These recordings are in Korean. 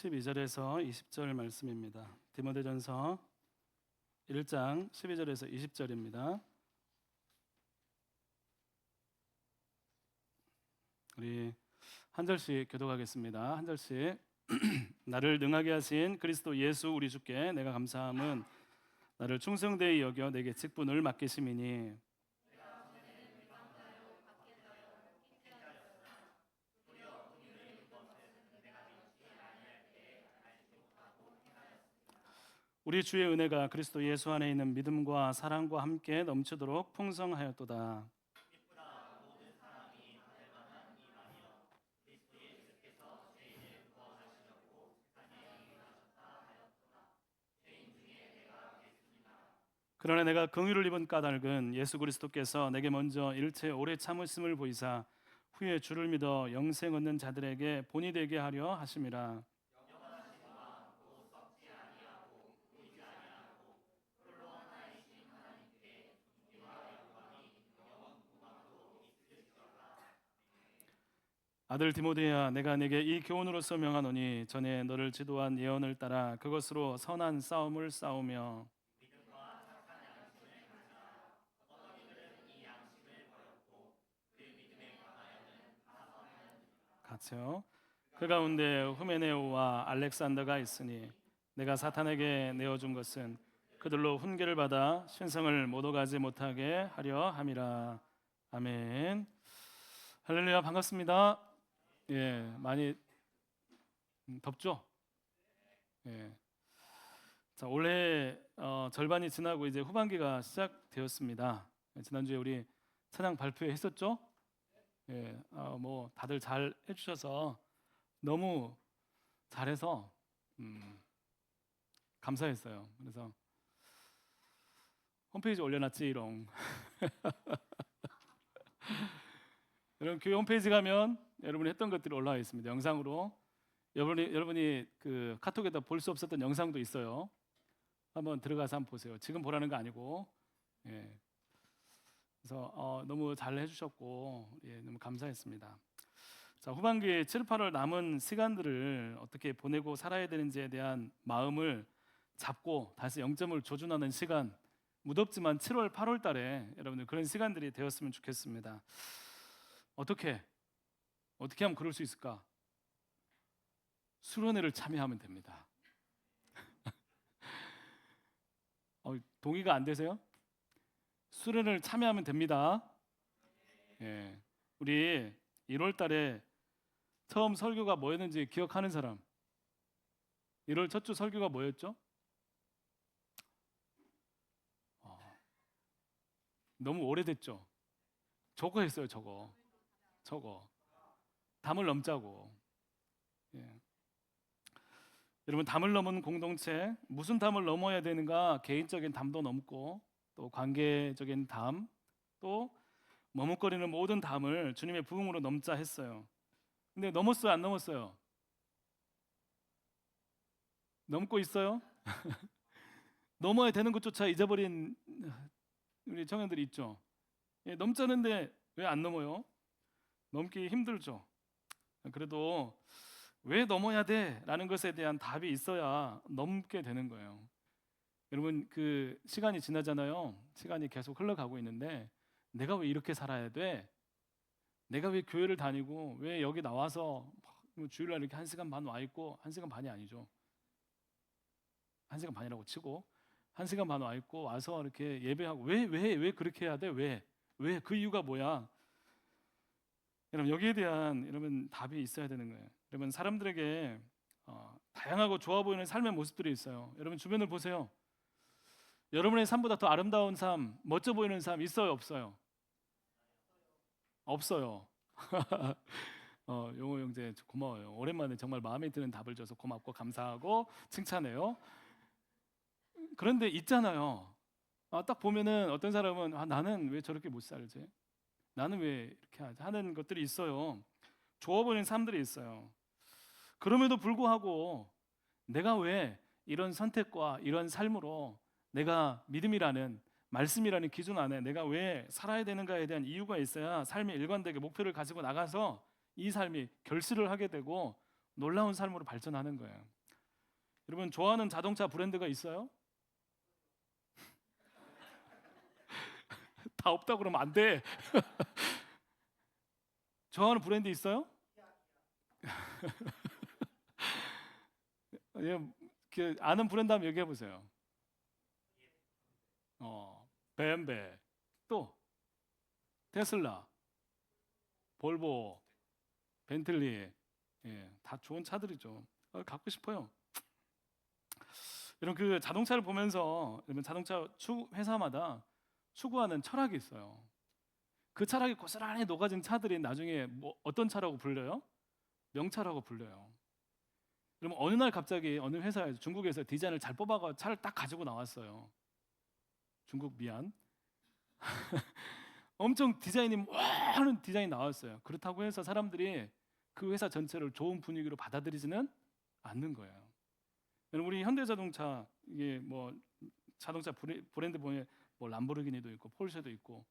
12절에서 20절 말씀입니다. 디모데전서 1장 12절에서 20절입니다. 우리 한 절씩 교독하겠습니다. 한 절씩. 나를 능하게 하신 그리스도 예수 우리 주께 내가 감사함은 나를 충성되이 여겨 내게 직분을 맡기심이니 우리 주의 은혜가 그리스도 예수 안에 있는 믿음과 사랑과 함께 넘치도록 풍성하였도다. 그러나 내가 긍휼을 입은 까닭은 예수 그리스도께서 내게 먼저 일체 오래 참으심을 보이사 후에 주를 믿어 영생 얻는 자들에게 본이 되게 하려 하심이라. 아들 디모데야, 내가 내게 이 교훈으로서 명하노니 전에 너를 지도한 예언을 따라 그것으로 선한 싸움을 싸우며 같이요. 그 가운데 후메네오와 알렉산더가 있으니 내가 사탄에게 내어준 것은 그들로 훈계를 받아 신성을 못 오가지 못하게 하려 함이라. 아멘. 할렐루야, 반갑습니다. 예, 많이 덥죠? 예. 자, 올해 절반이 지나고 이제 후반기가 시작되었습니다. 지난주에 우리 찬양 발표했었죠? 예, 뭐 다들 잘 해주셔서 너무 잘해서 감사했어요. 그래서 홈페이지 올려놨지롱. 여러분 교회 홈페이지 가면 여러분이 했던 것들이 올라와 있습니다. 영상으로 여러분이 그 카톡에다 볼 수 없었던 영상도 있어요. 한번 들어가서 한번 보세요. 지금 보라는 거 아니고. 예. 그래서 너무 잘 해주셨고 예, 너무 감사했습니다. 자, 후반기 7, 8월 남은 시간들을 어떻게 보내고 살아야 되는지에 대한 마음을 잡고 다시 영점을 조준하는 시간, 무덥지만 7월, 8월 달에 여러분들 그런 시간들이 되었으면 좋겠습니다. 어떻게 하면 그럴 수 있을까? 수련회를 참여하면 됩니다. 동의가 안 되세요? 수련회를 참여하면 됩니다. 예. 우리 1월 달에 처음 설교가 뭐였는지 기억하는 사람? 1월 첫 주 설교가 뭐였죠? 너무 오래됐죠? 저거 했어요. 저거 담을 넘자고. 예. 여러분, 담을 넘은 공동체, 무슨 담을 넘어야 되는가? 개인적인 담도 넘고 또 관계적인 담, 또 머뭇거리는 모든 담을 주님의 부흥으로 넘자 했어요. 근데 넘었어요, 안 넘었어요? 넘고 있어요? 넘어야 되는 것조차 잊어버린 우리 청년들이 있죠. 예, 넘자는데 왜 안 넘어요? 넘기 힘들죠. 그래도 왜 넘어야 돼? 라는 것에 대한 답이 있어야 넘게 되는 거예요. 여러분, 그 시간이 지나잖아요. 시간이 계속 흘러가고 있는데 내가 왜 이렇게 살아야 돼? 내가 왜 교회를 다니고 왜 여기 나와서 주일날 이렇게 1시간 반 와 있고, 1시간 반이 아니죠. 1시간 반이라고 치고 1시간 반 와 있고 와서 이렇게 예배하고 왜 그렇게 해야 돼? 왜 그 이유가 뭐야? 여러분, 여기에 대한 여러분 답이 있어야 되는 거예요. 여러분, 사람들에게 다양하고 좋아 보이는 삶의 모습들이 있어요. 여러분 주변을 보세요. 여러분의 삶보다 더 아름다운 삶, 멋져 보이는 삶 있어요, 없어요? 없어요. 용호 형제 고마워요. 오랜만에 정말 마음에 드는 답을 줘서 고맙고 감사하고 칭찬해요. 그런데 있잖아요. 딱 보면은 어떤 사람은 나는 왜 저렇게 못 살지? 나는 왜 이렇게 하지? 하는 것들이 있어요. 좋아 보이는 삶들이 있어요. 그럼에도 불구하고 내가 왜 이런 선택과 이런 삶으로 내가 믿음이라는 말씀이라는 기준 안에 내가 왜 살아야 되는가에 대한 이유가 있어야 삶의 일관되게 목표를 가지고 나가서 이 삶이 결실을 하게 되고 놀라운 삶으로 발전하는 거예요. 여러분 좋아하는 자동차 브랜드가 있어요? 다 없다 그러면 안 돼. 좋아하는 브랜드 있어요? 예, 아는 브랜드 한번 얘기해 보세요. 벤베, 또 테슬라, 볼보, 벤틀리, 다 좋은 차들이죠. 갖고 싶어요. 이런 그 자동차를 보면서 여러분 자동차 회사마다 추구하는 철학이 있어요. 그 철학이 고스란히 녹아진 차들이 나중에 뭐 어떤 차라고 불려요? 명차라고 불려요. 그러면 어느 날 갑자기 어느 회사에서 중국에서 디자인을 잘 뽑아가 차를 딱 가지고 나왔어요. 중국 미안. 엄청 디자인이 많은 디자인이 나왔어요. 그렇다고 해서 사람들이 그 회사 전체를 좋은 분위기로 받아들이지는 않는 거예요. 우리 현대자동차 이게 뭐 자동차 브랜드 보면 뭐 람보르기니도 있고 폴쉐도 있고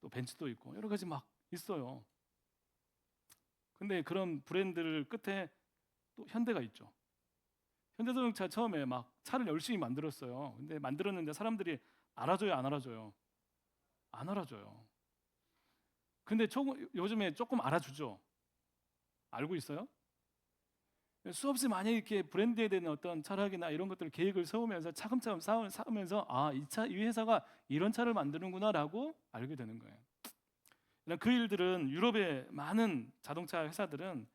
또 벤츠도 있고 여러 가지 막 있어요. 근데 그런 브랜드를 끝에 또 현대가 있죠. 현대자동차 처음에 막 차를 열심히 만들었어요. 근데 만들었는데 사람들이 알아줘요, 안 알아줘요? 안 알아줘요. 근데 요즘에 조금 알아주죠. 알고 있어요? 수없이 많이 이렇게 브랜드에 대한 어떤 철학이나 이런 것들을 계획을 세우면서 차근차근 쌓으면서 이 회사가 이런 차를 만드는구나라고 알게 되는 거예요. 그 일들은 유럽의 많은 자동차 회사들은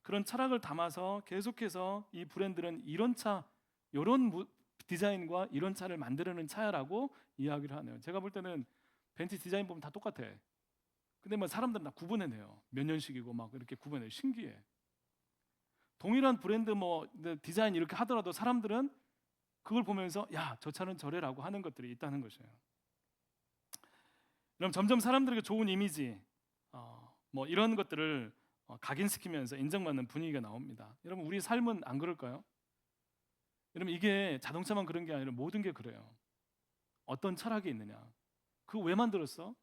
그런 철학을 담아서 계속해서 이 브랜드는 이런 차, 이런 디자인과 이런 차를 만드는 차야라고 이야기를 하네요. 제가 볼 때는 벤츠 디자인 보면 다 똑같아. 근데 뭐 사람들은 다 구분해내요. 몇 년식이고 막 이렇게 구분해요. 신기해. 동일한 브랜드 뭐 디자인 이렇게 하더라도 사람들은 그걸 보면서 야, 저 차는 저래라고 하는 것들이 있다는 것이에요. 그럼 점점 사람들에게 좋은 이미지, 뭐 이런 것들을 각인시키면서 인정받는 분위기가 나옵니다. 여러분 우리 삶은 안 그럴까요? 여러분 이게 자동차만 그런 게 아니라 모든 게 그래요. 어떤 철학이 있느냐? 그거 왜 만들었어?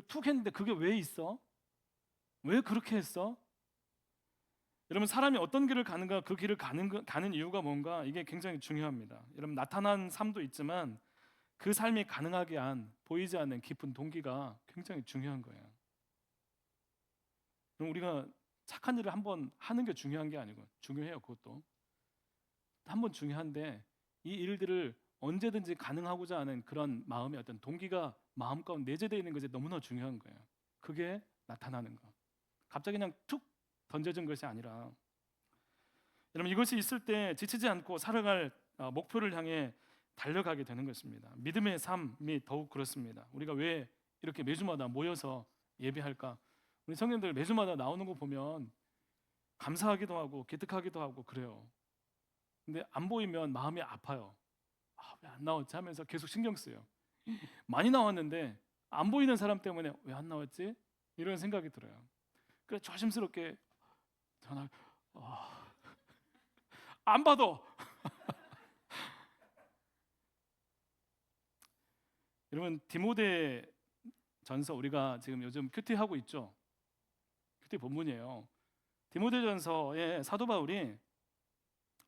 툭 했는데 그게 왜 있어? 왜 그렇게 했어? 여러분 사람이 어떤 길을 가는가, 그 길을 가는 이유가 뭔가, 이게 굉장히 중요합니다. 여러분 나타난 삶도 있지만 그 삶이 가능하게 한 보이지 않는 깊은 동기가 굉장히 중요한 거예요. 그럼 우리가 착한 일을 한번 하는 게 중요한 게 아니고, 중요해요. 그것도 한번 중요한데 이 일들을 언제든지 가능하고자 하는 그런 마음의 어떤 동기가 마음 가운데 내재되어 있는 것이 너무나 중요한 거예요. 그게 나타나는 거. 갑자기 그냥 툭 던져진 것이 아니라, 여러분 이것이 있을 때 지치지 않고 살아갈 목표를 향해 달려가게 되는 것입니다. 믿음의 삶이 더욱 그렇습니다. 우리가 왜 이렇게 매주마다 모여서 예배할까? 우리 청년들 매주마다 나오는 거 보면 감사하기도 하고 기특하기도 하고 그래요. 근데 안 보이면 마음이 아파요. 왜 안 나왔지 하면서 계속 신경 쓰여요. 많이 나왔는데 안 보이는 사람 때문에 왜 안 나왔지? 이런 생각이 들어요. 그래 조심스럽게 전화 안 받아. 여러분 디모데 전서 우리가 지금 요즘 큐티 하고 있죠. 큐티 본문이에요. 디모데 전서에 사도 바울이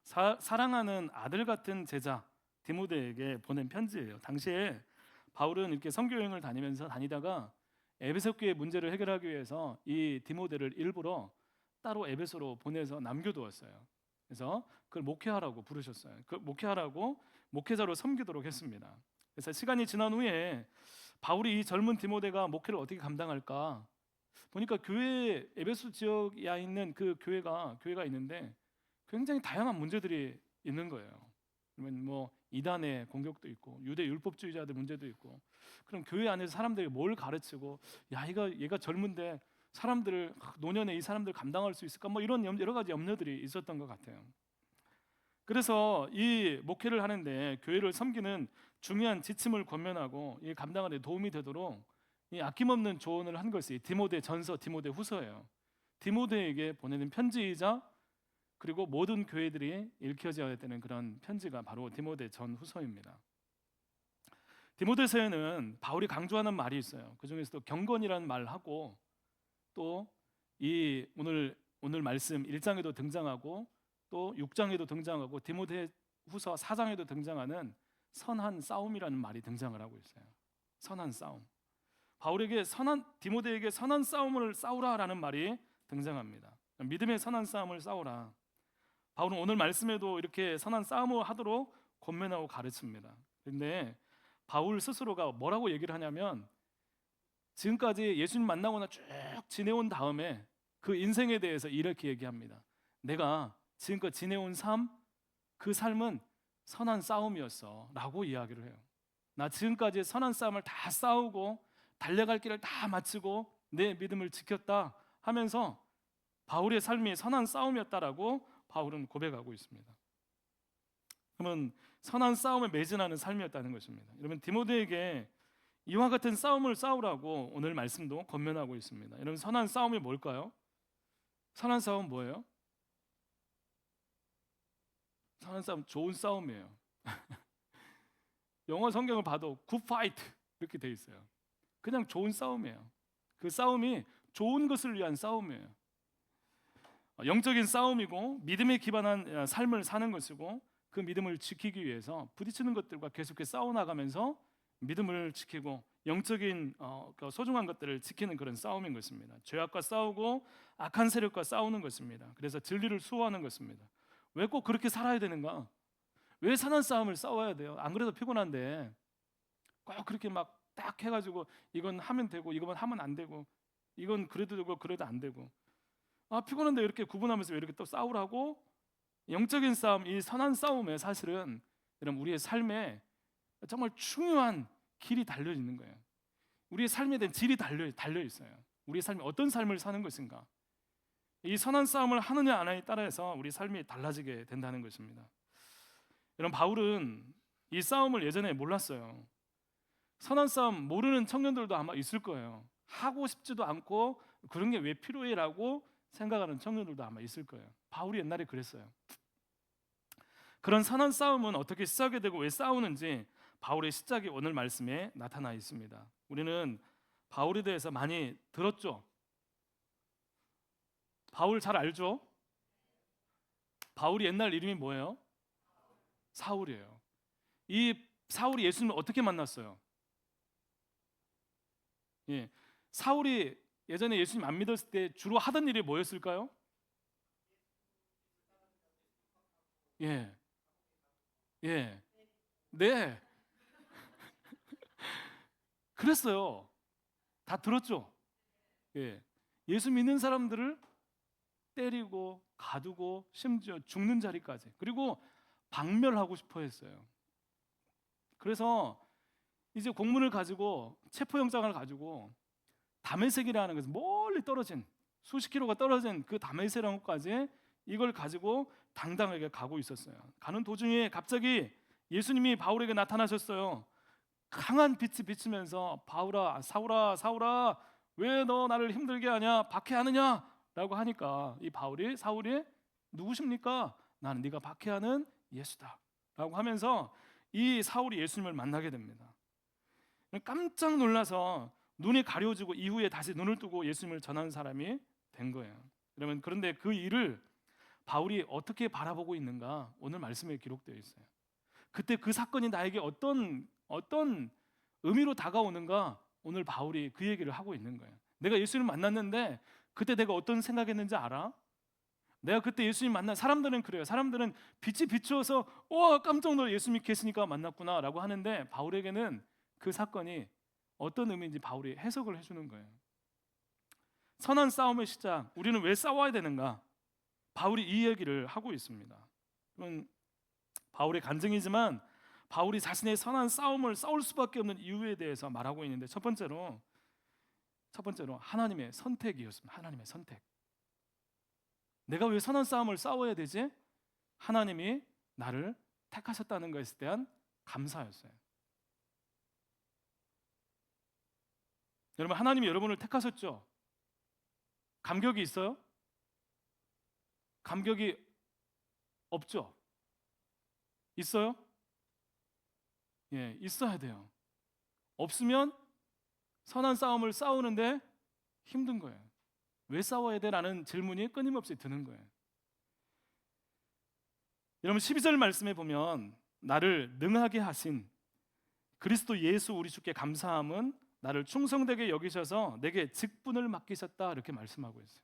사랑하는 아들 같은 제자 디모데에게 보낸 편지예요. 당시에 바울은 이렇게 선교 여행을 다니다가 에베소 교회 문제를 해결하기 위해서 이 디모데를 일부러 따로 에베소로 보내서 남겨두었어요. 그래서 그걸 목회하라고 부르셨어요. 그 목회하라고 목회자로 섬기도록 했습니다. 그래서 시간이 지난 후에 바울이 이 젊은 디모데가 목회를 어떻게 감당할까 보니까 교회 에베소 지역에 있는 그 교회가 있는데 굉장히 다양한 문제들이 있는 거예요. 그러면 뭐 이단의 공격도 있고 유대 율법주의자들 문제도 있고, 그럼 교회 안에서 사람들이 뭘 가르치고 야 얘가 젊은데 사람들을 노년에 이 사람들 감당할 수 있을까 뭐 이런 여러 가지 염려들이 있었던 것 같아요. 그래서 이 목회를 하는데 교회를 섬기는 중요한 지침을 권면하고 이 감당하는 데 도움이 되도록 이 아낌없는 조언을 한 것이 디모데 전서, 디모데 후서예요. 디모데에게 보내는 편지이자 그리고 모든 교회들이 읽혀져야 되는 그런 편지가 바로 디모데 전 후서입니다. 디모데서에는 바울이 강조하는 말이 있어요. 그 중에서도 경건이라는 말하고 또 이 오늘 오늘 말씀 1장에도 등장하고 또 6장에도 등장하고 디모데후서 4장에도 등장하는 선한 싸움이라는 말이 등장을 하고 있어요. 선한 싸움. 바울에게 디모데에게 선한 싸움을 싸우라라는 말이 등장합니다. 믿음의 선한 싸움을 싸우라. 바울은 오늘 말씀에도 이렇게 선한 싸움을 하도록 권면하고 가르칩니다. 그런데 바울 스스로가 뭐라고 얘기를 하냐면 지금까지 예수님 만나거나 쭉 지내온 다음에 그 인생에 대해서 이렇게 얘기합니다. 내가 지금껏 지내온 삶, 그 삶은 선한 싸움이었어 라고 이야기를 해요. 나 지금까지 선한 싸움을 다 싸우고 달려갈 길을 다 마치고 내 믿음을 지켰다 하면서 바울의 삶이 선한 싸움이었다라고 바울은 고백하고 있습니다. 그러면 선한 싸움에 매진하는 삶이었다는 것입니다. 여러분 디모데에게 이와 같은 싸움을 싸우라고 오늘 말씀도 권면하고 있습니다. 여러분 선한 싸움이 뭘까요? 선한 싸움 뭐예요? 선한 싸움 좋은 싸움이에요. 영어 성경을 봐도 good fight 이렇게 돼 있어요. 그냥 좋은 싸움이에요. 그 싸움이 좋은 것을 위한 싸움이에요. 영적인 싸움이고 믿음에 기반한 삶을 사는 것이고 그 믿음을 지키기 위해서 부딪히는 것들과 계속해서 싸워나가면서 믿음을 지키고 영적인 소중한 것들을 지키는 그런 싸움인 것입니다. 죄악과 싸우고 악한 세력과 싸우는 것입니다. 그래서 진리를 수호하는 것입니다. 왜 꼭 그렇게 살아야 되는가? 왜 선한 싸움을 싸워야 돼요? 안 그래도 피곤한데 꼭 그렇게 막 딱 해가지고 이건 하면 되고 이건 하면 안 되고 이건 그래도 되고 그래도 안 되고 피곤한데 이렇게 구분하면서 왜 이렇게 또 싸우라고? 영적인 싸움, 이 선한 싸움에 사실은 여러분 우리의 삶에 정말 중요한 길이 달려 있는 거예요. 우리의 삶에 대한 질이 달려 있어요. 우리의 삶이 어떤 삶을 사는 것인가? 이 선한 싸움을 하느냐 안 하느냐에 따라서 우리 삶이 달라지게 된다는 것입니다. 여러분 바울은 이 싸움을 예전에 몰랐어요. 선한 싸움 모르는 청년들도 아마 있을 거예요. 하고 싶지도 않고 그런 게 왜 필요해라고 생각하는 청년들도 아마 있을 거예요. 바울이 옛날에 그랬어요. 그런 선한 싸움은 어떻게 시작이 되고 왜 싸우는지 바울의 시작이 오늘 말씀에 나타나 있습니다. 우리는 바울에 대해서 많이 들었죠? 바울 잘 알죠? 바울이 옛날 이름이 뭐예요? 사울이에요. 이 사울이 예수님을 어떻게 만났어요? 사울이 예전에 예수님 안 믿었을 때 주로 하던 일이 뭐였을까요? 예, 예, 네, 그랬어요. 다 들었죠? 예, 예수 믿는 사람들을 때리고 가두고 심지어 죽는 자리까지 그리고 박멸하고 싶어 했어요. 그래서 이제 공문을 가지고 체포영장을 가지고 다메섹이라는 것은 멀리 떨어진 수십 킬로가 떨어진 그 다메섹까지 이걸 가지고 당당하게 가고 있었어요. 가는 도중에 갑자기 예수님이 바울에게 나타나셨어요. 강한 빛이 비치면서 바울아, 사울아, 사울아, 왜 너 나를 힘들게 하냐, 박해하느냐? 라고 하니까 이 사울이 누구십니까? 나는 네가 박해하는 예수다 라고 하면서 이 사울이 예수님을 만나게 됩니다. 깜짝 놀라서 눈이 가려지고 이후에 다시 눈을 뜨고 예수님을 전하는 사람이 된 거예요. 그러면 그런데 그 일을 바울이 어떻게 바라보고 있는가 오늘 말씀에 기록되어 있어요. 그때 그 사건이 나에게 어떤 의미로 다가오는가 오늘 바울이 그 얘기를 하고 있는 거예요. 내가 예수님을 만났는데 그때 내가 어떤 생각했는지 알아? 내가 그때 예수님 만난 사람들은 그래요. 사람들은 빛이 비추어서 깜짝 놀라 예수님이 계시니까 만났구나 라고 하는데 바울에게는 그 사건이 어떤 의미인지 바울이 해석을 해주는 거예요. 선한 싸움의 시작, 우리는 왜 싸워야 되는가? 바울이 이 얘기를 하고 있습니다. 그건 바울의 간증이지만 바울이 자신의 선한 싸움을 싸울 수밖에 없는 이유에 대해서 말하고 있는데 첫 번째로 하나님의 선택이었습니다. 하나님의 선택. 내가 왜 선한 싸움을 싸워야 되지? 하나님이 나를 택하셨다는 것에 대한 감사였어요. 여러분 하나님이 여러분을 택하셨죠? 감격이 있어요? 감격이 없죠? 있어요? 예, 있어야 돼요. 없으면 선한 싸움을 싸우는데 힘든 거예요. 왜 싸워야 돼? 라는 질문이 끊임없이 드는 거예요. 여러분 12절 말씀에 보면 나를 능하게 하신 그리스도 예수 우리 주께 감사함은 나를 충성되게 여기셔서 내게 직분을 맡기셨다 이렇게 말씀하고 있어요.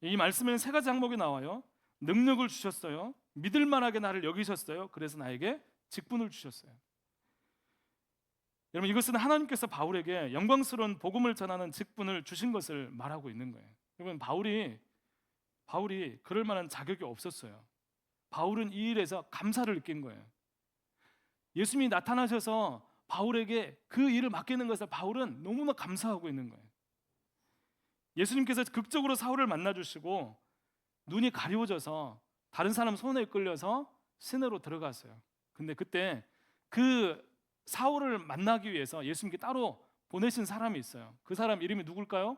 이 말씀에는 세 가지 항목이 나와요. 능력을 주셨어요. 믿을 만하게 나를 여기셨어요. 그래서 나에게 직분을 주셨어요. 여러분 이것은 하나님께서 바울에게 영광스러운 복음을 전하는 직분을 주신 것을 말하고 있는 거예요. 여러분 바울이 그럴 만한 자격이 없었어요. 바울은 이 일에서 감사를 느낀 거예요. 예수님이 나타나셔서 바울에게 그 일을 맡기는 것을 바울은 너무나 감사하고 있는 거예요. 예수님께서 극적으로 사울을 만나주시고 눈이 가려워져서 다른 사람 손에 끌려서 시내로 들어갔어요. 근데 그때 그 사울을 만나기 위해서 예수님께 따로 보내신 사람이 있어요. 그 사람 이름이 누굴까요?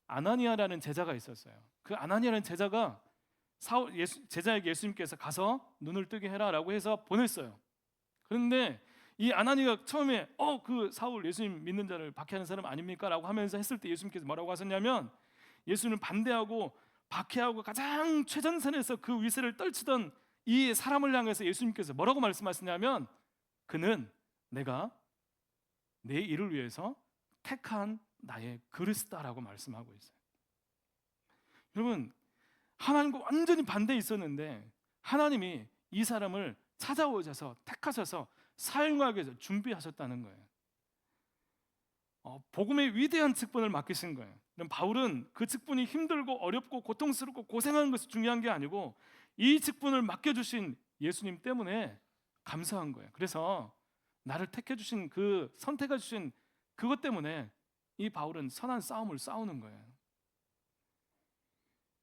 아나니아라는 제자가 있었어요. 그 아나니아라는 제자가 제자에게 예수님께서 가서 눈을 뜨게 해라라고 해서 보냈어요. 그런데 이 아나니아가 처음에 그 사울 예수님 믿는 자를 박해하는 사람 아닙니까? 라고 하면서 했을 때 예수님께서 뭐라고 하셨냐면 예수님을 반대하고 박해하고 가장 최전선에서 그 위세를 떨치던 이 사람을 향해서 예수님께서 뭐라고 말씀하시냐면 그는 내가 내 일을 위해서 택한 나의 그리스도다라고 말씀하고 있어요. 여러분 하나님과 완전히 반대에 있었는데 하나님이 이 사람을 찾아오셔서 택하셔서 사용하기 위해서 준비하셨다는 거예요. 복음의 위대한 직분을 맡기신 거예요. 바울은 그 직분이 힘들고 어렵고 고통스럽고 고생하는 것이 중요한 게 아니고 이 직분을 맡겨주신 예수님 때문에 감사한 거예요. 그래서 나를 택해주신 그 선택해주신 그것 때문에 이 바울은 선한 싸움을 싸우는 거예요.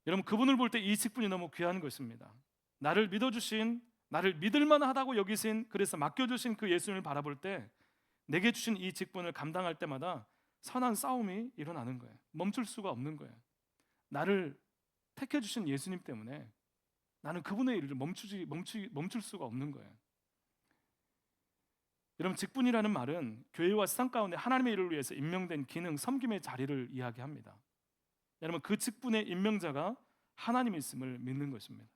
여러분 그분을 볼 때 이 직분이 너무 귀한 것입니다. 나를 믿어주신 나를 믿을만하다고 여기신 그래서 맡겨주신 그 예수님을 바라볼 때 내게 주신 이 직분을 감당할 때마다 선한 싸움이 일어나는 거예요. 멈출 수가 없는 거예요. 나를 택해 주신 예수님 때문에 나는 그분의 일을 멈출 수가 없는 거예요. 여러분 직분이라는 말은 교회와 세상 가운데 하나님의 일을 위해서 임명된 기능, 섬김의 자리를 이야기합니다. 여러분 그 직분의 임명자가 하나님이 있음을 믿는 것입니다.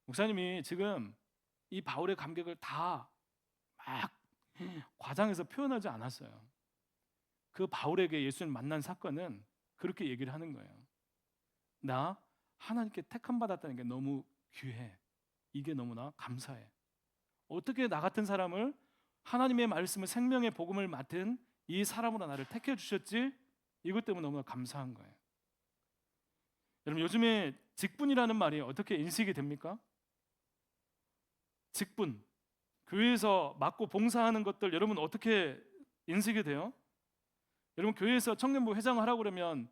목사님이 지금 이 바울의 감격을 다 막 과장해서 표현하지 않았어요. 그 바울에게 예수님 만난 사건은 그렇게 얘기를 하는 거예요. 나 하나님께 택함 받았다는 게 너무 귀해. 이게 너무나 감사해. 어떻게 나 같은 사람을 하나님의 말씀을 생명의 복음을 맡은 이 사람으로 나를 택해 주셨지? 이것 때문에 너무나 감사한 거예요. 여러분 요즘에 직분이라는 말이 어떻게 인식이 됩니까? 직분, 교회에서 맡고 봉사하는 것들 여러분 어떻게 인식이 돼요? 여러분 교회에서 청년부 회장을 하라고 그러면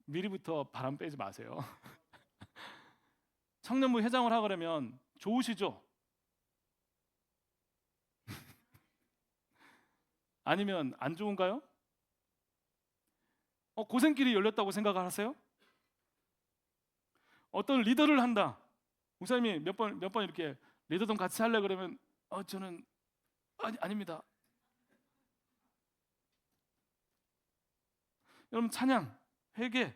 미리부터 바람 빼지 마세요. 청년부 회장을 하고 그러면 좋으시죠? 아니면 안 좋은가요? 고생길이 열렸다고 생각을 하세요? 어떤 리더를 한다. 목사님이 몇 번 이렇게 리더동 같이 할래 그러면 저는 아닙니다. 여러분 찬양, 회개,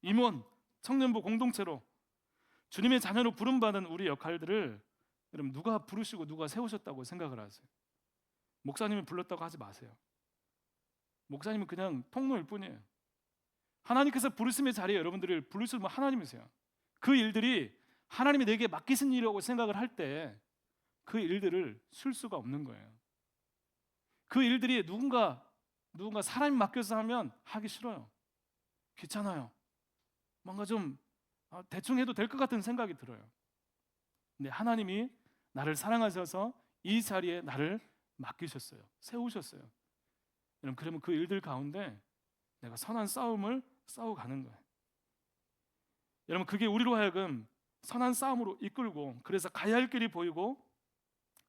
임원, 청년부 공동체로 주님의 자녀로 부름받은 우리 역할들을 여러분 누가 부르시고 누가 세우셨다고 생각을 하세요? 목사님이 불렀다고 하지 마세요. 목사님은 그냥 통로일 뿐이에요. 하나님께서 부르심의 자리에 여러분들을 부르시면 하나님이세요. 그 일들이 하나님이 내게 맡기신 일이라고 생각을 할 때 그 일들을 쓸 수가 없는 거예요. 그 일들이 누군가 사람이 맡겨서 하면 하기 싫어요. 귀찮아요. 뭔가 좀 대충 해도 될 것 같은 생각이 들어요. 근데 하나님이 나를 사랑하셔서 이 자리에 나를 맡기셨어요. 세우셨어요. 여러분 그러면 그 일들 가운데 내가 선한 싸움을 싸워가는 거예요. 여러분 그게 우리로 하여금 선한 싸움으로 이끌고 그래서 가야 할 길이 보이고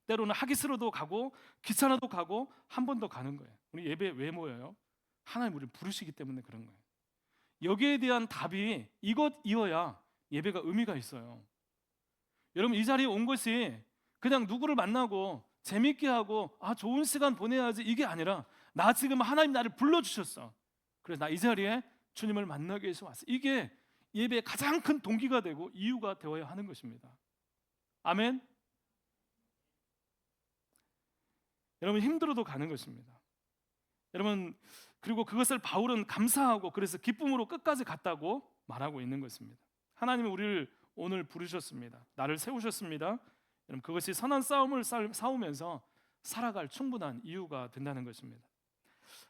때로는 하기 싫어도 가고 귀찮아도 가고 한 번 더 가는 거예요. 우리 예배 왜 모여요? 하나님 우리를 부르시기 때문에 그런 거예요. 여기에 대한 답이 이것이어야 예배가 의미가 있어요. 여러분 이 자리에 온 것이 그냥 누구를 만나고 재밌게 하고 좋은 시간 보내야지 이게 아니라 나 지금 하나님 나를 불러주셨어. 그래서 나 이 자리에 주님을 만나기 위해서 왔어. 이게 예배의 가장 큰 동기가 되고 이유가 되어야 하는 것입니다. 아멘. 여러분 힘들어도 가는 것입니다. 여러분 그리고 그것을 바울은 감사하고 그래서 기쁨으로 끝까지 갔다고 말하고 있는 것입니다. 하나님이 우리를 오늘 부르셨습니다. 나를 세우셨습니다. 여러분 그것이 선한 싸움을 싸우면서 살아갈 충분한 이유가 된다는 것입니다.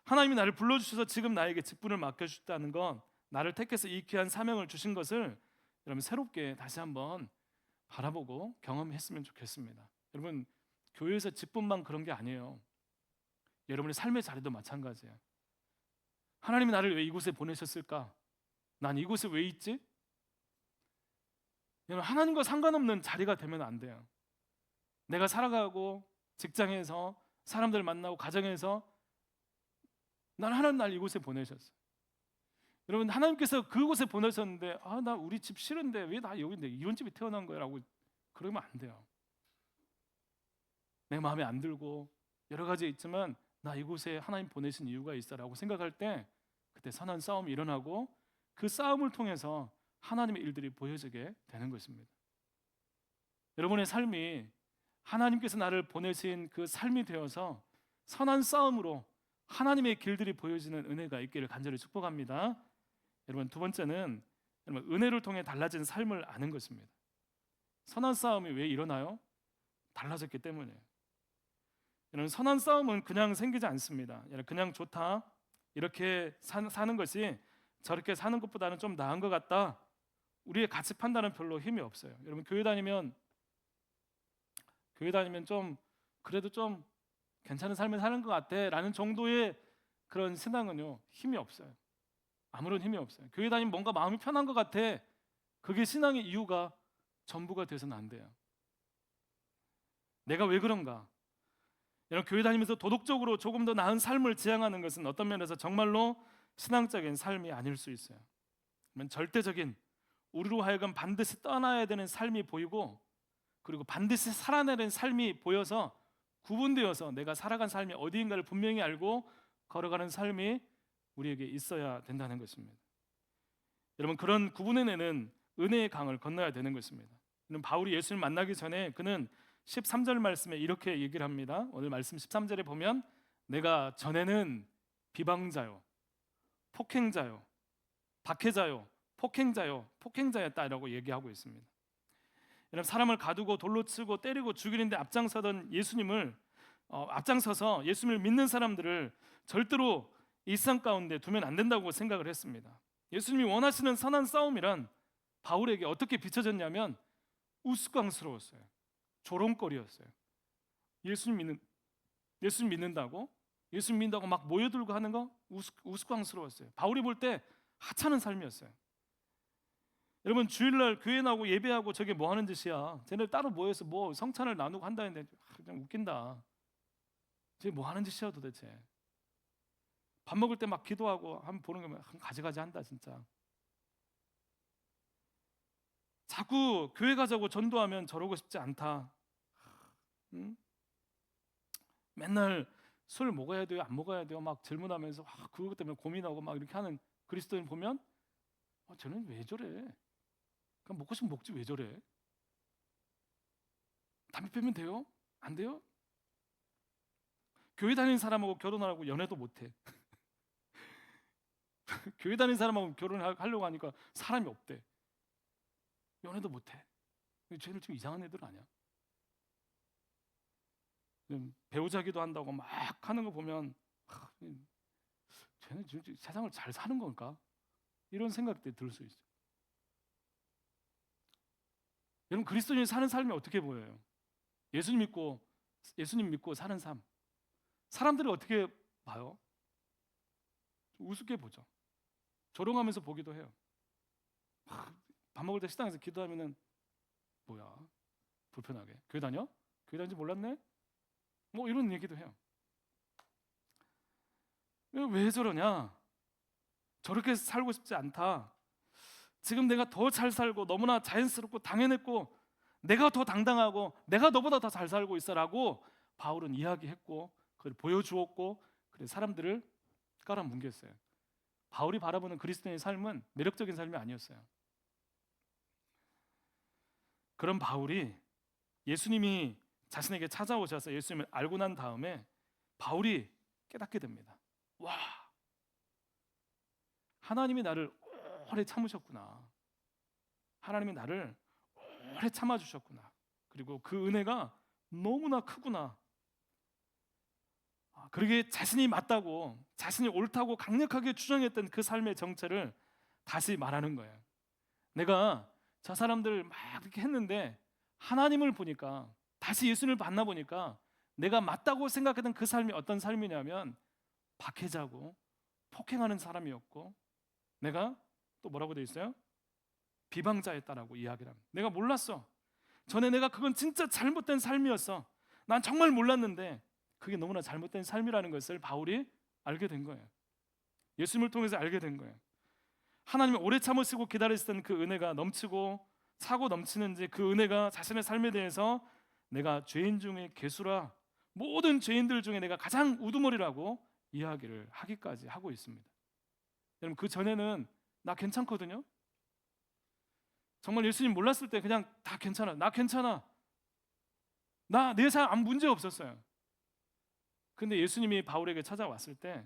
하나님이 나를 불러주셔서 지금 나에게 직분을 맡겨주셨다는 건 나를 택해서 이 귀한 사명을 주신 것을 여러분 새롭게 다시 한번 바라보고 경험했으면 좋겠습니다. 여러분 교회에서 직분만 그런 게 아니에요. 여러분의 삶의 자리도 마찬가지예요. 하나님이 나를 왜 이곳에 보내셨을까? 난 이곳에 왜 있지? 여러분 하나님과 상관없는 자리가 되면 안 돼요. 내가 살아가고 직장에서 사람들 만나고 가정에서 난 하나님 날 이곳에 보내셨어요. 여러분 하나님께서 그곳에 보내셨는데 나 우리 집 싫은데 왜 나 여기 이런 집에 태어난 거야 라고 그러면 안 돼요. 내 마음에 안 들고 여러 가지 있지만 나 이곳에 하나님 보내신 이유가 있어라고 생각할 때 그때 선한 싸움이 일어나고 그 싸움을 통해서 하나님의 일들이 보여지게 되는 것입니다. 여러분의 삶이 하나님께서 나를 보내신 그 삶이 되어서 선한 싸움으로 하나님의 길들이 보여지는 은혜가 있기를 간절히 축복합니다. 여러분 두 번째는 여러분 은혜를 통해 달라진 삶을 아는 것입니다. 선한 싸움이 왜 일어나요? 달라졌기 때문이에요. 여러분 선한 싸움은 그냥 생기지 않습니다. 그냥 좋다 이렇게 사는 것이 저렇게 사는 것보다는 좀 나은 것 같다. 우리의 가치 판단은 별로 힘이 없어요. 여러분 교회 다니면 좀 그래도 좀 괜찮은 삶을 사는 것 같아라는 정도의 그런 신앙은요 힘이 없어요. 아무런 힘이 없어요. 교회 다니면 뭔가 마음이 편한 것 같아. 그게 신앙의 이유가 전부가 돼서는 안 돼요. 내가 왜 그런가? 여러분 교회 다니면서 도덕적으로 조금 더 나은 삶을 지향하는 것은 어떤 면에서 정말로 신앙적인 삶이 아닐 수 있어요. 절대적인 우리로 하여금 반드시 떠나야 되는 삶이 보이고 그리고 반드시 살아내는 삶이 보여서 구분되어서 내가 살아간 삶이 어디인가를 분명히 알고 걸어가는 삶이 우리에게 있어야 된다는 것입니다. 여러분 그런 구분해내는 은혜의 강을 건너야 되는 것입니다. 바울이 예수를 만나기 전에 그는 13절 말씀에 이렇게 얘기를 합니다. 오늘 말씀 13절에 보면 내가 전에는 비방자요 폭행자요 박해자요 폭행자였다라고 얘기하고 있습니다. 여러분 사람을 가두고 돌로 치고 때리고 죽이는데 앞장서던 예수님을 앞장서서 예수님을 믿는 사람들을 절대로 일상 가운데 두면 안 된다고 생각을 했습니다. 예수님이 원하시는 선한 싸움이란 바울에게 어떻게 비춰졌냐면 우스꽝스러웠어요. 조롱거리였어요. 예수님 믿는다고 막 모여들고 하는 거 우스꽝스러웠어요. 바울이 볼 때 하찮은 삶이었어요. 여러분 주일날 교회 나오고 예배하고 저게 뭐 하는 짓이야? 쟤네 따로 모여서 뭐 성찬을 나누고 한다는데 그냥 웃긴다. 저게 뭐 하는 짓이야 도대체? 밥 먹을 때 막 기도하고 한번 보는 거면 가지가지 한다 진짜. 자꾸 교회 가자고 전도하면 저러고 싶지 않다. 응? 맨날 술 먹어야 돼요 안 먹어야 돼요 막 질문하면서 그것 때문에 고민하고 막 이렇게 하는 그리스도인 보면 쟤는 왜 저래? 그냥 먹고 싶으면 먹지 왜 저래? 담배 피우면 돼요? 안 돼요? 교회 다니는 사람하고 결혼하고 연애도 못해. 교회 다니는 사람하고 결혼하려고 하니까 사람이 없대. 연애도 못해. 쟤는 좀 이상한 애들 아니야? 배우자기도 한다고 막 하는 거 보면 쟤는 지금 세상을 잘 사는 건가? 이런 생각들이 들 수 있어요. 여러분 그리스도인이 사는 삶이 어떻게 보여요? 예수님 믿고 사는 삶. 사람들이 어떻게 봐요? 우습게 보죠. 조롱하면서 보기도 해요. 밥 먹을 때 식당에서 기도하면은 뭐야? 불편하게. 교회 다녀? 교회 다니는지 몰랐네? 뭐 이런 얘기도 해요. 왜 저러냐? 저렇게 살고 싶지 않다. 지금 내가 더 잘 살고 너무나 자연스럽고 당연했고 내가 더 당당하고 내가 너보다 더 잘 살고 있어라고 바울은 이야기했고 그걸 보여주었고 그래서 사람들을 깔아뭉갰어요. 바울이 바라보는 그리스도인의 삶은 매력적인 삶이 아니었어요. 그런 바울이 예수님이 자신에게 찾아오셔서 예수님을 알고 난 다음에 바울이 깨닫게 됩니다. 와, 하나님이 나를 오래 참으셨구나. 하나님이 나를 오래 참아주셨구나. 그리고 그 은혜가 너무나 크구나. 그러게 자신이 맞다고, 자신이 옳다고 강력하게 주장했던 그 삶의 정체를 다시 말하는 거예요. 내가 저 사람들 막 이렇게 했는데 하나님을 보니까, 다시 예수님을 만나보니까 내가 맞다고 생각했던 그 삶이 어떤 삶이냐면 박해자고 폭행하는 사람이었고, 내가 또 뭐라고 돼 있어요? 비방자였다라고 이야기를 합니다. 내가 몰랐어. 전에 내가 그건 진짜 잘못된 삶이었어. 난 정말 몰랐는데 그게 너무나 잘못된 삶이라는 것을 바울이 알게 된 거예요. 예수님을 통해서 알게 된 거예요. 하나님의 오래 참으시고 기다리시던 그 은혜가 넘치고 차고 넘치는지, 그 은혜가 자신의 삶에 대해서 내가 죄인 중에 괴수라, 모든 죄인들 중에 내가 가장 우두머리라고 이야기를 하기까지 하고 있습니다. 여러분, 그 전에는 나 괜찮거든요. 정말 예수님 몰랐을 때 그냥 다 괜찮아, 나 괜찮아, 나 내 삶 아무 문제 없었어요. 근데 예수님이 바울에게 찾아왔을 때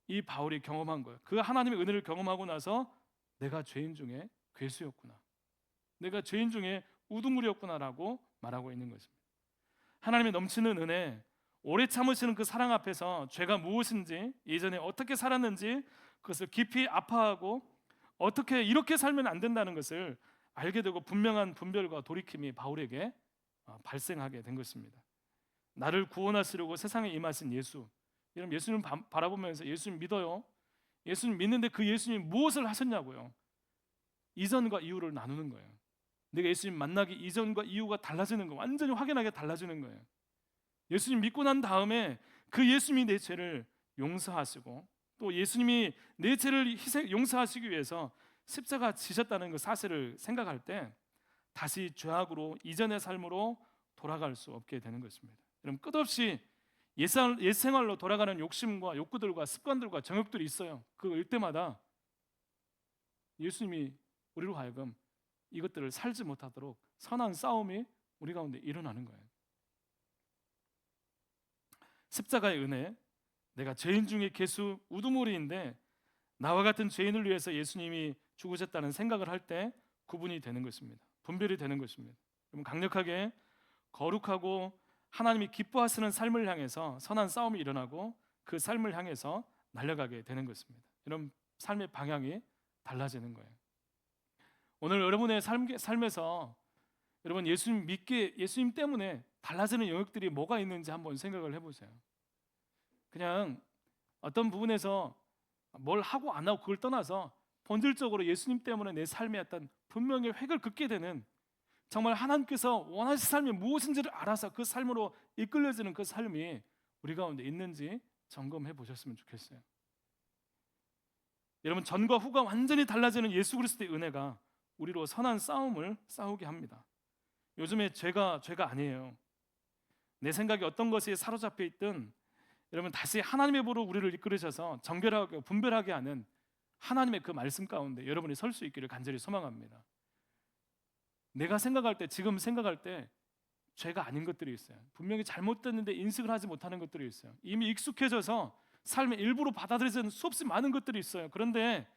이 바울이 경험한 거예요. 그 하나님의 은혜를 경험하고 나서 내가 죄인 중에 괴수였구나, 내가 죄인 중에 우두머리였구나라고 말하고 있는 것입니다. 하나님의 넘치는 은혜, 오래 참으시는 그 사랑 앞에서 죄가 무엇인지, 예전에 어떻게 살았는지 그것을 깊이 아파하고 어떻게 이렇게 살면 안 된다는 것을 알게 되고 분명한 분별과 돌이킴이 바울에게 발생하게 된 것입니다. 나를 구원하시려고 세상에 임하신 예수. 여러분, 예수님 바라보면서 예수님 믿어요. 예수님 믿는데 그 예수님 무엇을 하셨냐고요. 이전과 이후를 나누는 거예요. 내가 예수님 만나기 이전과 이후가 달라지는 거예요. 완전히 확연하게 달라지는 거예요. 예수님 믿고 난 다음에 그 예수님이 내 죄를 용서하시고, 또 예수님이 내 죄를 용서하시기 위해서 십자가 지셨다는 그 사실을 생각할 때 다시 죄악으로, 이전의 삶으로 돌아갈 수 없게 되는 것입니다. 여러분, 끝없이 옛 생활로 돌아가는 욕심과 욕구들과 습관들과 정욕들이 있어요. 그럴 때마다 예수님이 우리로 하여금 이것들을 살지 못하도록 선한 싸움이 우리 가운데 일어나는 거예요. 십자가의 은혜, 내가 죄인 중에 괴수 우두머리인데 나와 같은 죄인을 위해서 예수님이 죽으셨다는 생각을 할 때 구분이 되는 것입니다. 분별이 되는 것입니다. 그럼 강력하게 거룩하고 하나님이 기뻐하시는 삶을 향해서 선한 싸움이 일어나고 그 삶을 향해서 날아가게 되는 것입니다. 이런 삶의 방향이 달라지는 거예요. 오늘 여러분의 삶에서 여러분 예수님 때문에 달라지는 영역들이 뭐가 있는지 한번 생각을 해보세요. 그냥 어떤 부분에서 뭘 하고 안 하고 그걸 떠나서 본질적으로 예수님 때문에 내 삶에 어떤 분명히 획을 긋게 되는, 정말 하나님께서 원하신 삶이 무엇인지를 알아서 그 삶으로 이끌려지는 그 삶이 우리 가운데 있는지 점검해 보셨으면 좋겠어요. 여러분, 전과 후가 완전히 달라지는 예수 그리스도의 은혜가 우리로 선한 싸움을 싸우게 합니다. 요즘에 죄가 아니에요. 내 생각이 어떤 것에 사로잡혀 있든 여러분, 다시 하나님의 보로 우리를 이끌으셔서 정결하게 분별하게 하는 하나님의 그 말씀 가운데 여러분이 설 수 있기를 간절히 소망합니다. 내가 생각할 때, 지금 생각할 때 죄가 아닌 것들이 있어요. 분명히 잘못됐는데 인식을 하지 못하는 것들이 있어요. 이미 익숙해져서 삶의 일부로 받아들여지는 수없이 많은 것들이 있어요. 그런데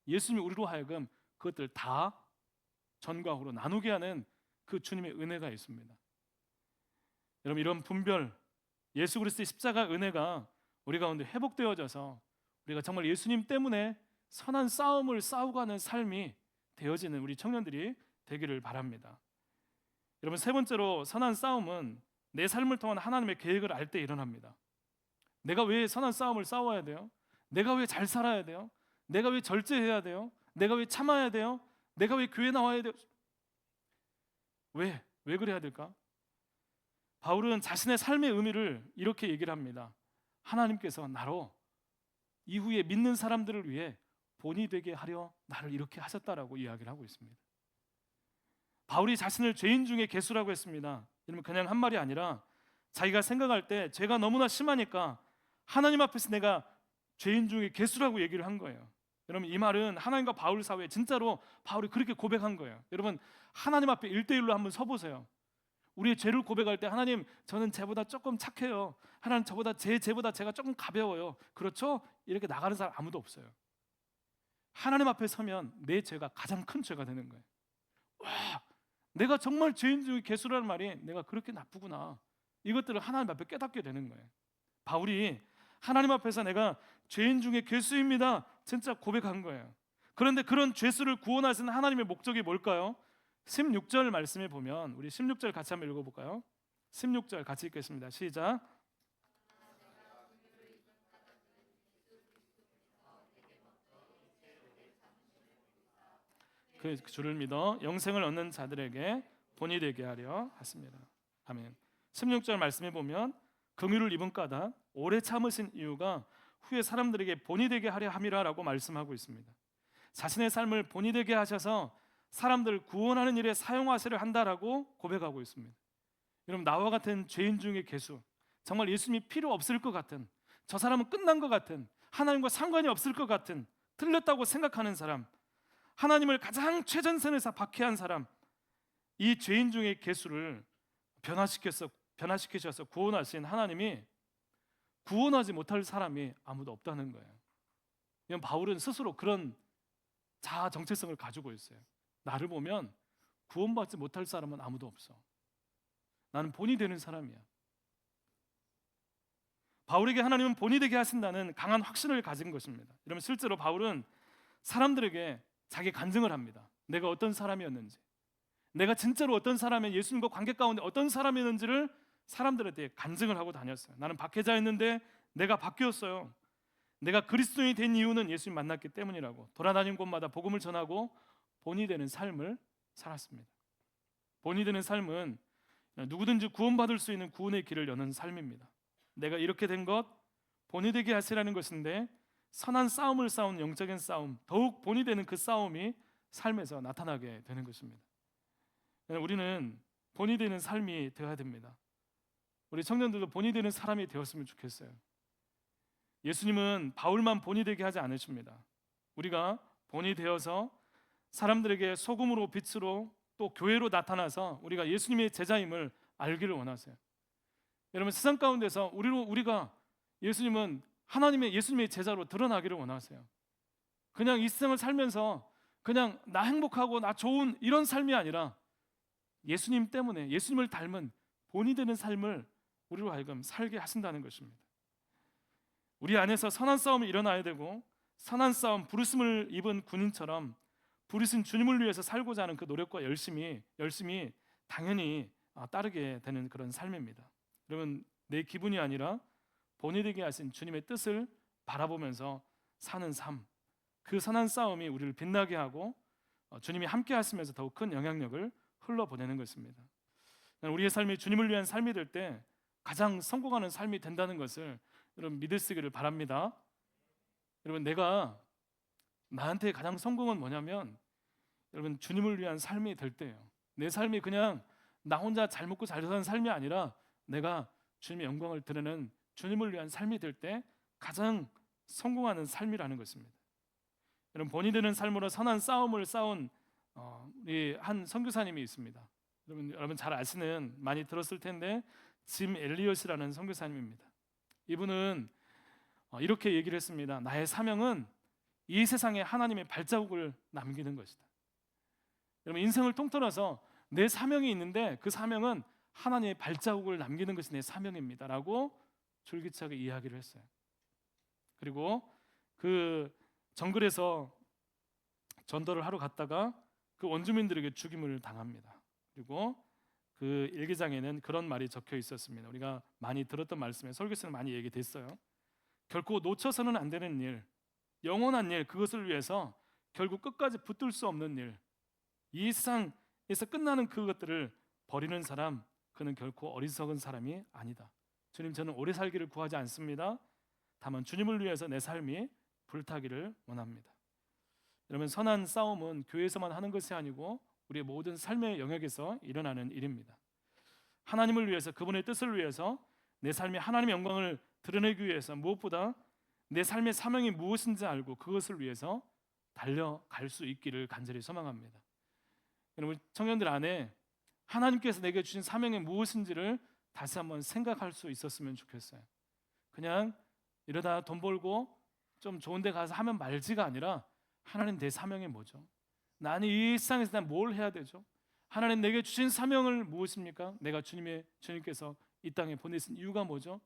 예수님이 우리로 하여금 그것들 다 전과 후로 나누게 하는 그 주님의 은혜가 있습니다. 여러분, 이런 분별, 예수 그리스도의 십자가 은혜가 우리 가운데 회복되어져서 우리가 정말 예수님 때문에 선한 싸움을 싸우고 삶이 되어지는 우리 청년들이 되기를 바랍니다. 여러분, 세 번째로 선한 싸움은 내 삶을 통한 하나님의 계획을 알 때 일어납니다. 내가 왜 선한 싸움을 싸워야 돼요? 내가 왜 잘 살아야 돼요? 내가 왜 절제해야 돼요? 내가 왜 참아야 돼요? 내가 왜 교회 나와야 돼요? 왜 그래야 될까? 바울은 자신의 삶의 의미를 이렇게 얘기를 합니다. 하나님께서 나로 이후에 믿는 사람들을 위해 본이 되게 하려 나를 이렇게 하셨다라고 이야기를 하고 있습니다. 바울이 자신을 죄인 중에 괴수라고 했습니다. 여러분, 그냥 한 말이 아니라 자기가 생각할 때 죄가 너무나 심하니까 하나님 앞에서 내가 죄인 중에 괴수라고 얘기를 한 거예요. 여러분, 이 말은 하나님과 바울 사이에 진짜로 바울이 그렇게 고백한 거예요. 여러분, 하나님 앞에 1대1로 한번 서보세요. 우리의 죄를 고백할 때, 하나님, 저는 죄보다 조금 착해요. 하나님, 제 죄보다 제가 조금 가벼워요. 그렇죠? 이렇게 나가는 사람 아무도 없어요. 하나님 앞에 서면 내 죄가 가장 큰 죄가 되는 거예요. 와, 내가 정말 죄인 중에 괴수라는 말이 내가 그렇게 나쁘구나. 이것들을 하나님 앞에 깨닫게 되는 거예요. 바울이 하나님 앞에서 내가 죄인 중에 괴수입니다, 진짜 고백한 거예요. 그런데 그런 죄수를 구원하시는 하나님의 목적이 뭘까요? 16절 말씀에 보면, 우리 16절 같이 한번 읽어볼까요? 16절 같이 읽겠습니다. 시작. 그 주를 믿어 영생을 얻는 자들에게 본이 되게 하려 하십니다. 아멘. 16절 말씀에 보면 긍휼을 입은 까닭 오래 참으신 이유가 후에 사람들에게 본이 되게 하려 함이라라고 말씀하고 있습니다. 자신의 삶을 본이 되게 하셔서 사람들을 구원하는 일에 사용하시려 한다라고 고백하고 있습니다. 여러분, 나와 같은 죄인 중의 괴수, 정말 예수님이 필요 없을 것 같은, 저 사람은 끝난 것 같은, 하나님과 상관이 없을 것 같은, 틀렸다고 생각하는 사람, 하나님을 가장 최전선에서 박해한 사람, 이 죄인 중의 괴수를 변화시키셔서 구원하신 하나님이 구원하지 못할 사람이 아무도 없다는 거예요. 바울은 스스로 그런 자아 정체성을 가지고 있어요. 나를 보면 구원받지 못할 사람은 아무도 없어. 나는 본이 되는 사람이야. 바울에게 하나님은 본이 되게 하신다는 강한 확신을 가진 것입니다. 여러분, 실제로 바울은 사람들에게 자기 간증을 합니다. 내가 어떤 사람이었는지, 내가 진짜로 어떤 사람이 예수님과 관계 가운데 어떤 사람이었는지를 사람들한테 간증을 하고 다녔어요. 나는 박해자였는데 내가 바뀌었어요. 내가 그리스도인이 된 이유는 예수님 만났기 때문이라고 돌아다닌 곳마다 복음을 전하고 본이 되는 삶을 살았습니다. 본이 되는 삶은 누구든지 구원받을 수 있는 구원의 길을 여는 삶입니다. 내가 이렇게 된 것 본이 되게 하시라는 것인데, 선한 싸움을 싸운 영적인 싸움, 더욱 본이 되는 그 싸움이 삶에서 나타나게 되는 것입니다. 우리는 본이 되는 삶이 되어야 됩니다. 우리 청년들도 본이 되는 사람이 되었으면 좋겠어요. 예수님은 바울만 본이 되게 하지 않으십니다. 우리가 본이 되어서 사람들에게 소금으로 빛으로 또 교회로 나타나서 우리가 예수님의 제자임을 알기를 원하세요. 여러분, 세상 가운데서 우리가 예수님의 제자로 드러나기를 원하세요. 그냥 이 세상을 살면서 그냥 나 행복하고 나 좋은 이런 삶이 아니라 예수님 때문에 예수님을 닮은 본이 되는 삶을 우리로 하여금 살게 하신다는 것입니다. 우리 안에서 선한 싸움이 일어나야 되고, 선한 싸움, 부르심을 입은 군인처럼 부르신 주님을 위해서 살고자 하는 그 노력과 열심이 당연히 따르게 되는 그런 삶입니다. 여러분, 내 기분이 아니라 본이 되게 하신 주님의 뜻을 바라보면서 사는 삶, 그 선한 싸움이 우리를 빛나게 하고 주님이 함께 하시면서 더욱 큰 영향력을 흘러보내는 것입니다. 우리의 삶이 주님을 위한 삶이 될 때 가장 성공하는 삶이 된다는 것을 여러분 믿으시기를 바랍니다. 여러분, 나한테 가장 성공은 뭐냐면, 여러분, 주님을 위한 삶이 될 때예요. 내 삶이 그냥 나 혼자 잘 먹고 잘 사는 삶이 아니라 내가 주님의 영광을 드리는 주님을 위한 삶이 될 때 가장 성공하는 삶이라는 것입니다. 여러분, 본이 되는 삶으로 선한 싸움을 싸운 우리 한 선교사님이 있습니다. 여러분 잘 아시는, 많이 들었을 텐데 짐 엘리엇이라는 선교사님입니다. 이분은 이렇게 얘기를 했습니다. 나의 사명은 이 세상에 하나님의 발자국을 남기는 것이다. 여러분, 인생을 통틀어서 내 사명이 있는데 그 사명은 하나님의 발자국을 남기는 것이 내 사명입니다 라고 줄기차게 이야기를 했어요. 그리고 그 정글에서 전도를 하러 갔다가 그 원주민들에게 죽임을 당합니다. 그리고 그 일기장에는 그런 말이 적혀 있었습니다. 우리가 많이 들었던 말씀에 설교에서는 많이 얘기됐어요. 결코 놓쳐서는 안 되는 일, 영원한 일, 그것을 위해서 결국 끝까지 붙들 수 없는 일, 이 세상에서 끝나는 그것들을 버리는 사람, 그는 결코 어리석은 사람이 아니다. 주님, 저는 오래 살기를 구하지 않습니다. 다만 주님을 위해서 내 삶이 불타기를 원합니다. 여러분, 선한 싸움은 교회에서만 하는 것이 아니고 우리의 모든 삶의 영역에서 일어나는 일입니다. 하나님을 위해서, 그분의 뜻을 위해서 내 삶이 하나님의 영광을 드러내기 위해서 무엇보다 내 삶의 사명이 무엇인지 알고 그것을 위해서 달려갈 수 있기를 간절히 소망합니다. 여러분, 청년들 안에 하나님께서 내게 주신 사명이 무엇인지를 다시 한번 생각할 수 있었으면 좋겠어요. 그냥 이러다 돈 벌고 좀 좋은 데 가서 하면 말지가 아니라, 하나님 내 사명이 뭐죠? 나는 이 일상에서 난 뭘 해야 되죠? 하나님 내게 주신 사명을 무엇입니까? 내가 주님께서 이 땅에 보내신 이유가 뭐죠?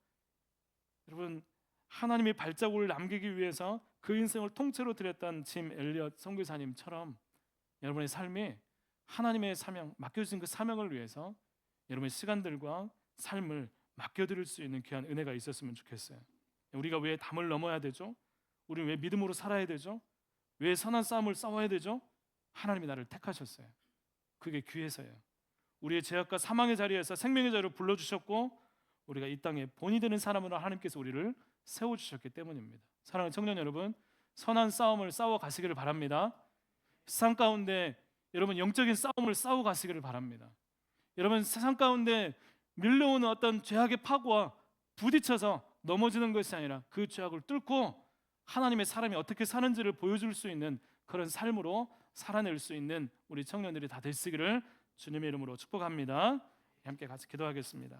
여러분, 하나님의 발자국을 남기기 위해서 그 인생을 통째로 드렸던 짐 엘리엇 선교사님처럼 여러분의 삶이 하나님의 사명, 맡겨주신 그 사명을 위해서 여러분의 시간들과 삶을 맡겨드릴 수 있는 귀한 은혜가 있었으면 좋겠어요. 우리가 왜 담을 넘어야 되죠? 우리 왜 믿음으로 살아야 되죠? 왜 선한 싸움을 싸워야 되죠? 하나님이 나를 택하셨어요. 그게 귀해서예요. 우리의 죄악과 사망의 자리에서 생명의 자리로 불러주셨고, 우리가 이 땅에 본이 되는 사람으로 하나님께서 우리를 세워주셨기 때문입니다. 사랑하는 청년 여러분, 선한 싸움을 싸워 가시기를 바랍니다. 세상 가운데 여러분 영적인 싸움을 싸워 가시기를 바랍니다. 여러분, 세상 가운데 밀려오는 어떤 죄악의 파고와 부딪혀서 넘어지는 것이 아니라 그 죄악을 뚫고 하나님의 사람이 어떻게 사는지를 보여줄 수 있는 그런 삶으로 살아낼 수 있는 우리 청년들이 다 되시기를 주님의 이름으로 축복합니다. 함께 같이 기도하겠습니다.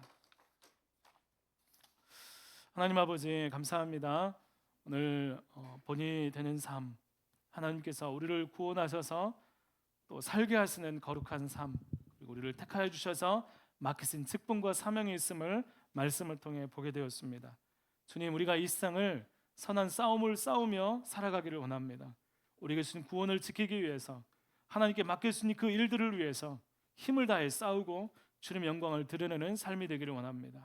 하나님 아버지, 감사합니다. 오늘 본이 되는 삶, 하나님께서 우리를 구원하셔서 또 살게 하시는 거룩한 삶, 그리고 우리를 택하여 주셔서 맡기신 직분과 사명이 있음을 말씀을 통해 보게 되었습니다. 주님, 우리가 이 세상을 선한 싸움을 싸우며 살아가기를 원합니다. 우리에게 주신 구원을 지키기 위해서, 하나님께 맡겨주신 그 일들을 위해서 힘을 다해 싸우고 주님의 영광을 드러내는 삶이 되기를 원합니다.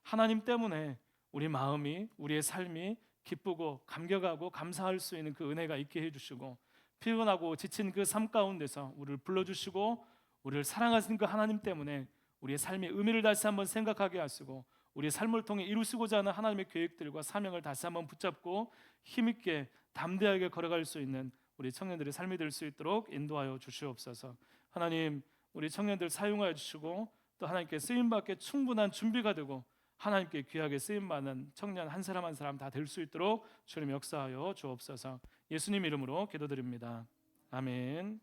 하나님 때문에 우리 마음이, 우리의 삶이 기쁘고 감격하고 감사할 수 있는 그 은혜가 있게 해주시고, 피곤하고 지친 그 삶 가운데서 우리를 불러주시고 우리를 사랑하시는 그 하나님 때문에 우리의 삶의 의미를 다시 한번 생각하게 하시고, 우리의 삶을 통해 이루시고자 하는 하나님의 계획들과 사명을 다시 한번 붙잡고 힘있게 담대하게 걸어갈 수 있는 우리 청년들의 삶이 될 수 있도록 인도하여 주시옵소서. 하나님, 우리 청년들 사용하여 주시고, 또 하나님께 쓰임받게 충분한 준비가 되고 하나님께 귀하게 쓰임받는 청년 한 사람 한 사람 다 될 수 있도록 주님 역사하여 주옵소서. 예수님 이름으로 기도드립니다. 아멘.